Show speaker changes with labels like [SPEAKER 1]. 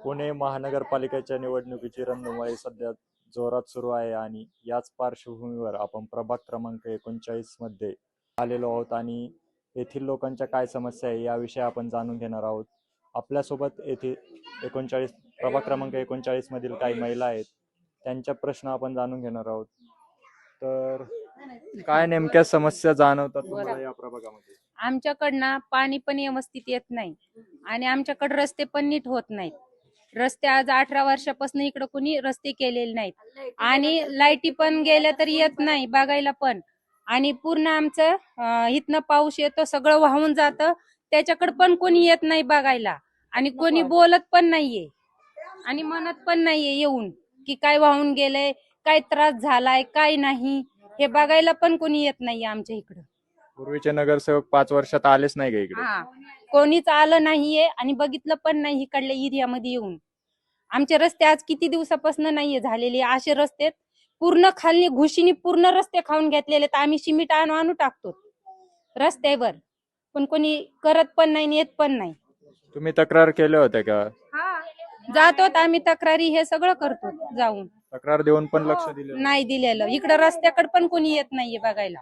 [SPEAKER 1] पुणे महानगरपालिकेच्या निवडणुकीची रणधुमाळी सध्या जोरात सुरू आहे आणि याच पार्श्वभूमीवर आपण प्रभाग क्रमांक 39 मध्ये आलेलो आहोत आणि येथील लोकांच्या काय समस्या आहे याविषयी आपण जाणून घेणार आहोत. आपल्यासोबत येथे 39 प्रभाग क्रमांक 39 मधील काही महिला आहेत, त्यांच्या प्रश्न आपण जाणून घेणार आहोत. तर काय नेमक्या समस्या जाणवतात तुम्हाला या प्रभागामध्ये?
[SPEAKER 2] आमच्याकडनं पाणी पण व्यवस्थित येत नाही आणि आमच्याकडे रस्ते पण नीट होत नाहीत. रस्ते आज 18 वर्षापासून इकडे कुणी रस्ते केलेले नाहीत आणि लाईटी पण गेल्या तरी येत नाही बघायला पण. आणि पूर्ण आमचं इथनं पाऊस येतो सगळं वाहून जातं, त्याच्याकडे पण कोणी येत नाही बघायला आणि कोणी बोलत पण नाहीये आणि म्हणत पण नाहीये येऊन की काय वाहून गेलंय, काय त्रास झालाय, काय नाही, हे बघायला पण कोणी येत नाहीये आमच्या इकडं.
[SPEAKER 1] पूर्वीचे नगरसेवक 5 वर्षात आलेच नाही का इकडे?
[SPEAKER 2] हा, कोणीच आलं नाहीये आणि बघितलं पण नाही इकडल्या एरियामध्ये येऊन. आमचे रस्ते आज किती दिवसापासून नाहीये झालेले असे रस्ते, पूर्ण खाली घुशीने पूर्ण रस्ते खाऊन घेतलेले. तर आम्ही सिमेंट आणू टाकतो रस्त्यावर, पण कोणी करत पण नाही, येत पण नाही.
[SPEAKER 1] तुम्ही तक्रार केल्या होत्या का?
[SPEAKER 2] जातो आम्ही तक्रारी हे सगळं करतो जाऊन.
[SPEAKER 1] तक्रार देऊन पण लक्ष दिले
[SPEAKER 2] नाही दिलेलं, इकडं रस्त्याकडे पण कोणी येत नाहीये बघायला.